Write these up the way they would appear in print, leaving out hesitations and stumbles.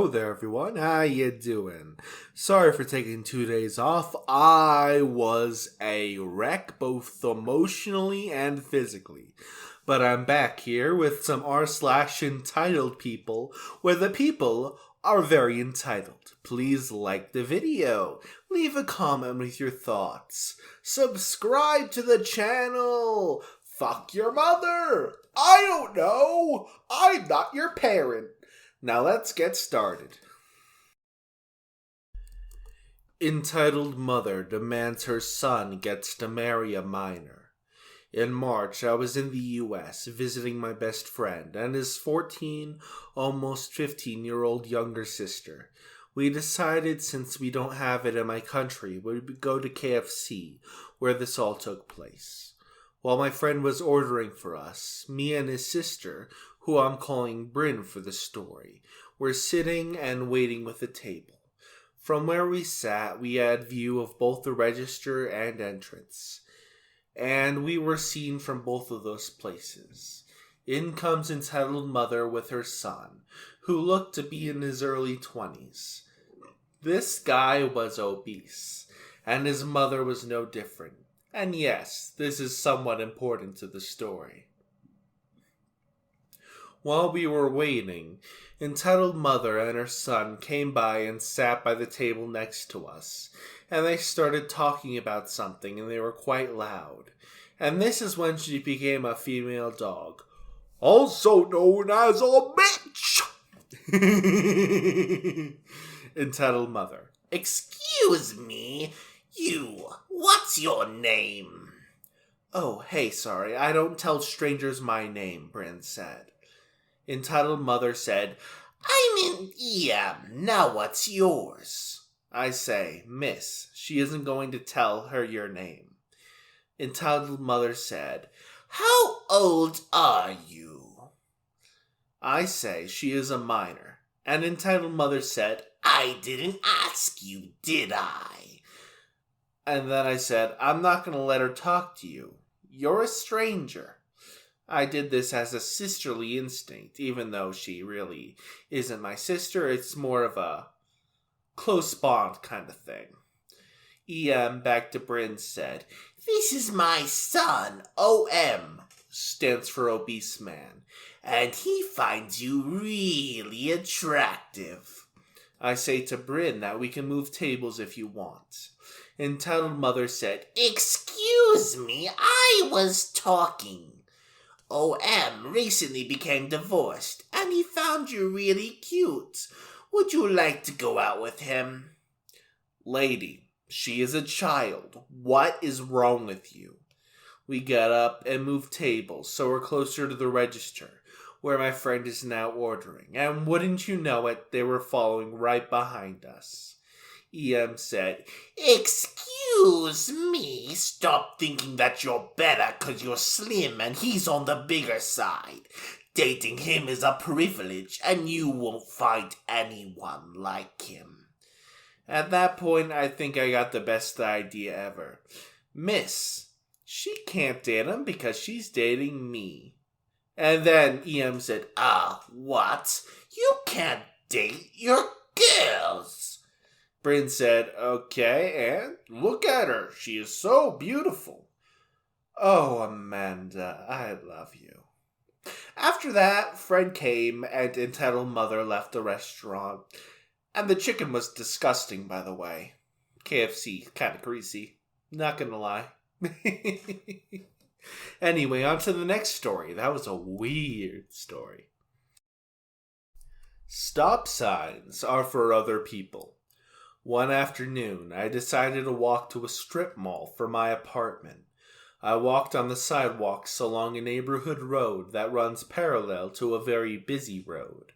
Hello there, everyone. How you doing? Sorry for taking 2 days off. I was a wreck, both emotionally and physically. But I'm back here with some r/entitled people, where the people are very entitled. Please like the video, leave a comment with your thoughts, subscribe to the channel, fuck your mother, I don't know, I'm not your parent. Now let's get started. Entitled mother demands her son gets to marry a minor. In March, I was in the US visiting my best friend and his 14, almost 15-year-old younger sister. We decided since we don't have it in my country, we'd go to KFC, where this all took place. While my friend was ordering for us, me and his sister, who I'm calling Bryn for the story, were sitting and waiting with a table. From where we sat, we had view of both the register and entrance, and we were seen from both of those places. In comes entitled mother with her son, who looked to be in his early 20s. This guy was obese, and his mother was no different. And yes, this is somewhat important to the story. While we were waiting, entitled mother and her son came by and sat by the table next to us, and they started talking about something, and they were quite loud. And this is when she became a female dog, also known as a bitch. Entitled mother: Excuse me, what's your name? Oh, hey, sorry, I don't tell strangers my name, Bryn said. Entitled mother said, I'm in EM, now what's yours? I say, miss, she isn't going to tell her your name. Entitled mother said, how old are you? I say, she is a minor. And entitled mother said, I didn't ask you, did I? And then I said, I'm not going to let her talk to you. You're a stranger. I did this as a sisterly instinct, even though she really isn't my sister. It's more of a close bond kind of thing. EM back to Bryn said, this is my son, OM, stands for obese man, and he finds you really attractive. I say to Bryn that we can move tables if you want. Entitled mother said, excuse me, I was talking. OM recently became divorced, and he found you really cute. Would you like to go out with him? Lady, she is a child. What is wrong with you? We got up and moved tables, so we're closer to the register, where my friend is now ordering, and wouldn't you know it, they were following right behind us. EM said, excuse me, stop thinking that you're better 'cause you're slim and he's on the bigger side. Dating him is a privilege and you won't find anyone like him. At that point, I think I got the best idea ever. Miss, she can't date him because she's dating me. And then EM said, what? You can't date your girls. Bryn said, okay, and look at her. She is so beautiful. Oh, Amanda, I love you. After that, friend came and entitled mother left the restaurant. And the chicken was disgusting, by the way. KFC, kind of greasy. Not gonna lie. Anyway, on to the next story. That was a weird story. Stop signs are for other people. One afternoon, I decided to walk to a strip mall for my apartment. I walked on the sidewalks along a neighborhood road that runs parallel to a very busy road.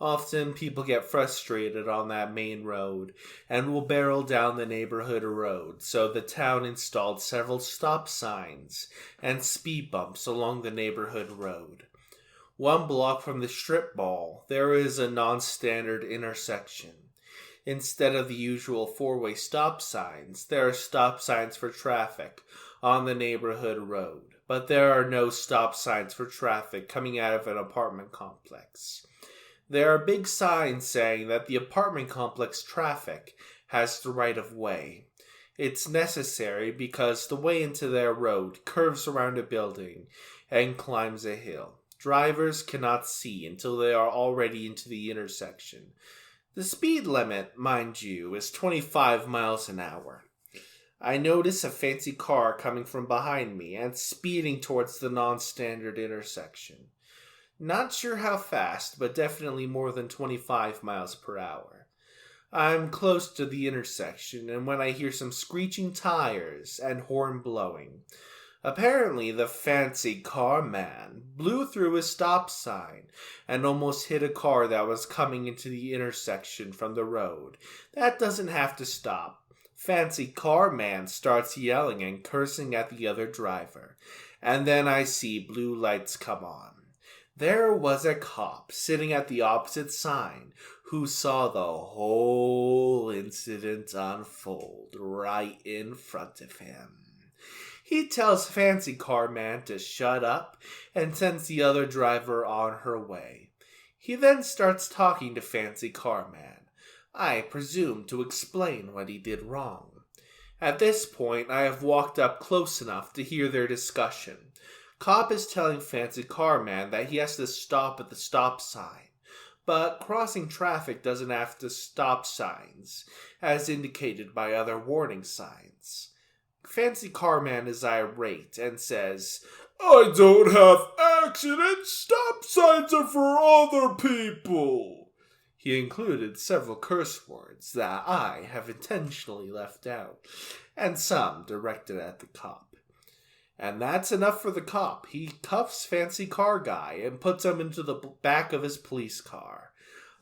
Often people get frustrated on that main road and will barrel down the neighborhood road, so the town installed several stop signs and speed bumps along the neighborhood road. 1 block from the strip mall, there is a non-standard intersection. Instead of the usual 4-way stop signs, there are stop signs for traffic on the neighborhood road, but there are no stop signs for traffic coming out of an apartment complex. There are big signs saying that the apartment complex traffic has the right of way. It's necessary because the way into their road curves around a building and climbs a hill. Drivers cannot see until they are already into the intersection. The speed limit, mind you, is 25 miles an hour. I notice a fancy car coming from behind me and speeding towards the non-standard intersection. Not sure how fast, but definitely more than 25 miles per hour. I'm close to the intersection, and when I hear some screeching tires and horn blowing, apparently the fancy car man blew through his stop sign and almost hit a car that was coming into the intersection from the road. That doesn't have to stop. Fancy car man starts yelling and cursing at the other driver, and then I see blue lights come on. There was a cop sitting at the opposite sign who saw the whole incident unfold right in front of him. He tells Fancy Car Man to shut up and sends the other driver on her way. He then starts talking to Fancy Car Man, I presume to explain what he did wrong. At this point, I have walked up close enough to hear their discussion. Cop is telling Fancy Car Man that he has to stop at the stop sign, but crossing traffic doesn't have to stop signs, as indicated by other warning signs. Fancy Car Man is irate and says, I don't have accidents, stop signs are for other people. He included several curse words that I have intentionally left out, and some directed at the cop. And that's enough for the cop. He cuffs Fancy Car Guy and puts him into the back of his police car.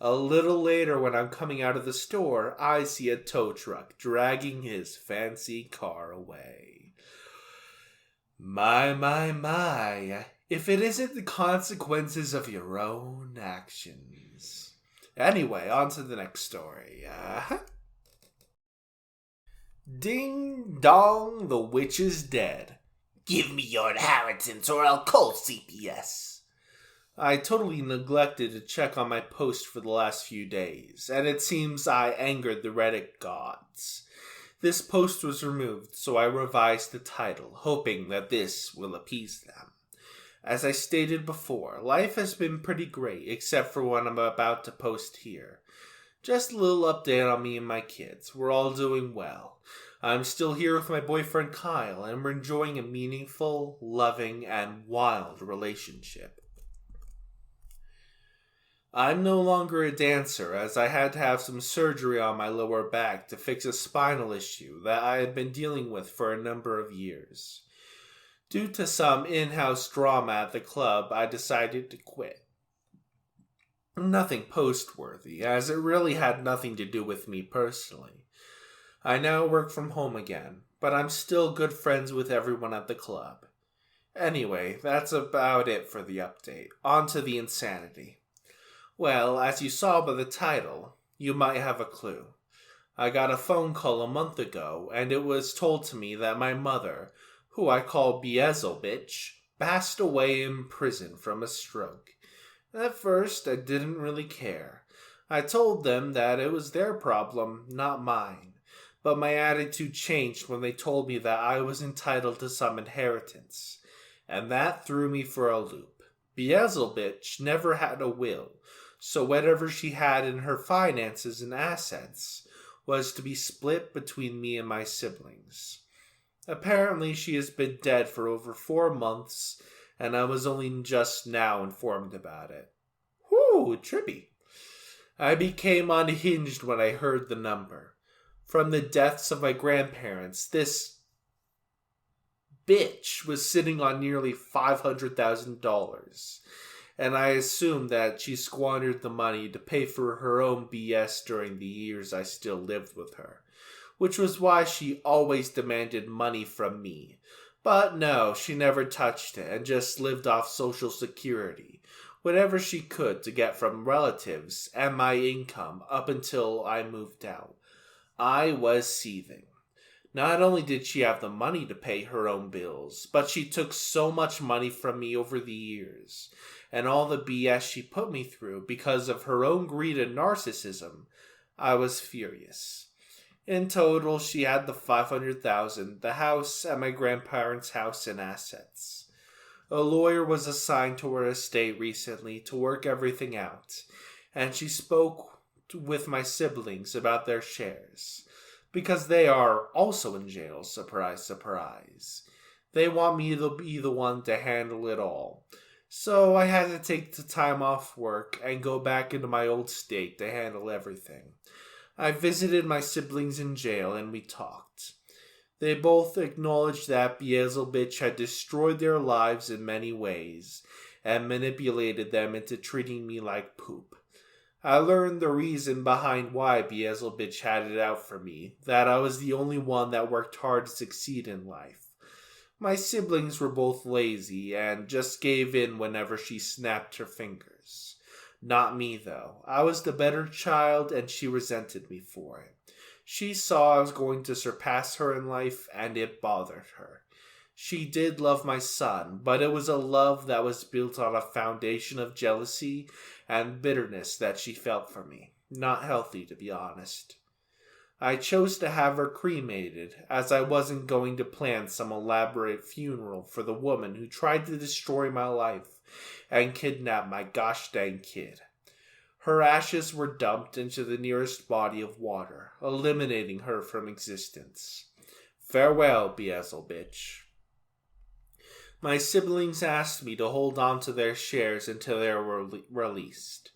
A little later, when I'm coming out of the store, I see a tow truck dragging his fancy car away. My. If it isn't the consequences of your own actions. Anyway, on to the next story. Ding dong, the witch is dead. Give me your inheritance or I'll call CPS. I totally neglected to check on my post for the last few days, and it seems I angered the Reddit gods. This post was removed, so I revised the title, hoping that this will appease them. As I stated before, life has been pretty great, except for what I'm about to post here. Just a little update on me and my kids. We're all doing well. I'm still here with my boyfriend Kyle, and we're enjoying a meaningful, loving, and wild relationship. I'm no longer a dancer, as I had to have some surgery on my lower back to fix a spinal issue that I had been dealing with for a number of years. Due to some in-house drama at the club, I decided to quit. Nothing post-worthy, as it really had nothing to do with me personally. I now work from home again, but I'm still good friends with everyone at the club. Anyway, that's about it for the update. On to the insanity. Well, as you saw by the title, you might have a clue. I got a phone call a month ago, and it was told to me that my mother, who I call Beelzebitch, passed away in prison from a stroke. At first, I didn't really care. I told them that it was their problem, not mine. But my attitude changed when they told me that I was entitled to some inheritance, and that threw me for a loop. Beelzebitch never had a will, so whatever she had in her finances and assets was to be split between me and my siblings. Apparently she has been dead for over 4 months, and I was only just now informed about it. Whew, trippy. I became unhinged when I heard the number. From the deaths of my grandparents, this bitch was sitting on nearly $500,000, and I assumed that she squandered the money to pay for her own BS during the years I still lived with her, which was why she always demanded money from me. But no, she never touched it and just lived off Social Security, whatever she could to get from relatives and my income up until I moved out. I was seething. Not only did she have the money to pay her own bills, but she took so much money from me over the years, and all the BS she put me through because of her own greed and narcissism. I was furious. In total, she had the $500,000, the house, and my grandparents' house and assets. A lawyer was assigned to her estate recently to work everything out, and she spoke with my siblings about their shares, because they are also in jail, surprise, surprise. They want me to be the one to handle it all. So I had to take the time off work and go back into my old state to handle everything. I visited my siblings in jail and we talked. They both acknowledged that Beelzebub had destroyed their lives in many ways and manipulated them into treating me like poop. I learned the reason behind why Beelzebub had it out for me, that I was the only one that worked hard to succeed in life. My siblings were both lazy and just gave in whenever she snapped her fingers. Not me, though. I was the better child, and she resented me for it. She saw I was going to surpass her in life, and it bothered her. She did love my son, but it was a love that was built on a foundation of jealousy and bitterness that she felt for me. Not healthy, to be honest. I chose to have her cremated, as I wasn't going to plan some elaborate funeral for the woman who tried to destroy my life and kidnap my gosh dang kid. Her ashes were dumped into the nearest body of water, eliminating her from existence. Farewell, Beelzebub. My siblings asked me to hold on to their shares until they were released.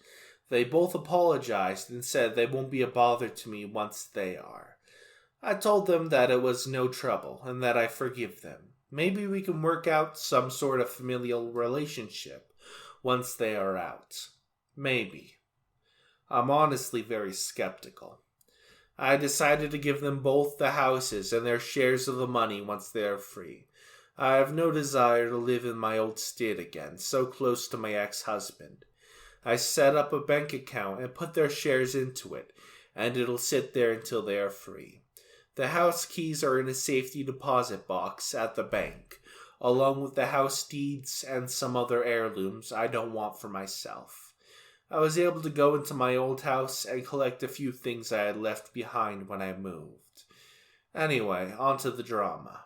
They both apologized and said they won't be a bother to me once they are. I told them that it was no trouble and that I forgive them. Maybe we can work out some sort of familial relationship once they are out. Maybe. I'm honestly very skeptical. I decided to give them both the houses and their shares of the money once they are free. I have no desire to live in my old state again, so close to my ex-husband. I set up a bank account and put their shares into it, and it'll sit there until they are free. The house keys are in a safety deposit box at the bank, along with the house deeds and some other heirlooms I don't want for myself. I was able to go into my old house and collect a few things I had left behind when I moved. Anyway, on to the drama.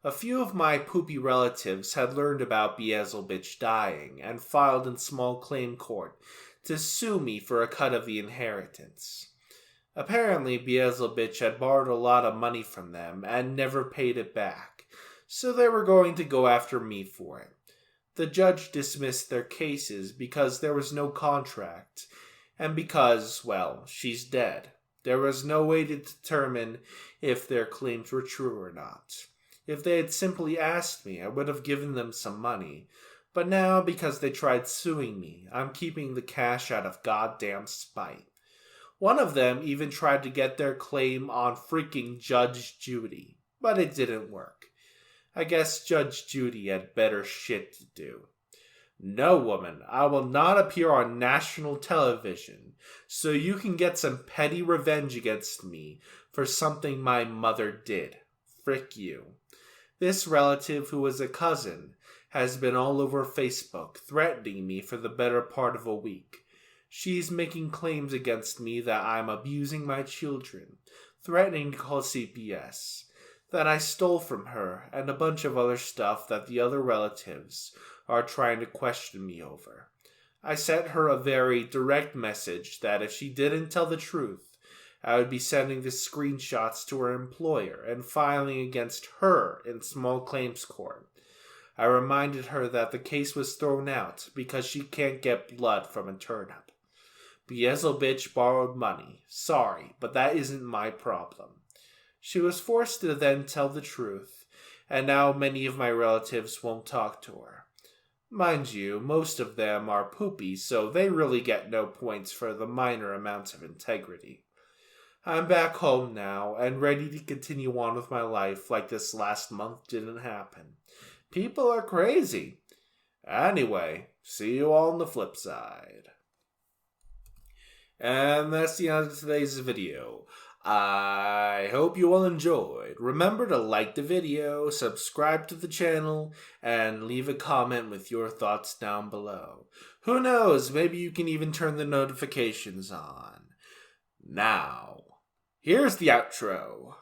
A few of my poopy relatives had learned about Beelzebub dying and filed in small claim court to sue me for a cut of the inheritance. Apparently, Beelzebub had borrowed a lot of money from them and never paid it back, so they were going to go after me for it. The judge dismissed their cases because there was no contract, and because, well, she's dead. There was no way to determine if their claims were true or not. If they had simply asked me, I would have given them some money. But now, because they tried suing me, I'm keeping the cash out of goddamn spite. One of them even tried to get their claim on freaking Judge Judy, but it didn't work. I guess Judge Judy had better shit to do. No, woman, I will not appear on national television, so you can get some petty revenge against me for something my mother did. Frick you. This relative, who was a cousin, has been all over Facebook threatening me for the better part of a week. She's making claims against me that I'm abusing my children, threatening to call CPS, that I stole from her, and a bunch of other stuff that the other relatives are trying to question me over. I sent her a very direct message that if she didn't tell the truth, I would be sending the screenshots to her employer and filing against her in small claims court. I reminded her that the case was thrown out because she can't get blood from a turnip. Beelzebub borrowed money. Sorry, but that isn't my problem. She was forced to then tell the truth, and now many of my relatives won't talk to her. Mind you, most of them are poopy, so they really get no points for the minor amounts of integrity. I'm back home now, and ready to continue on with my life like this last month didn't happen. People are crazy. Anyway, see you all on the flip side. And that's the end of today's video. I hope you all enjoyed. Remember to like the video, subscribe to the channel, and leave a comment with your thoughts down below. Who knows, maybe you can even turn the notifications on. Now, here's the outro.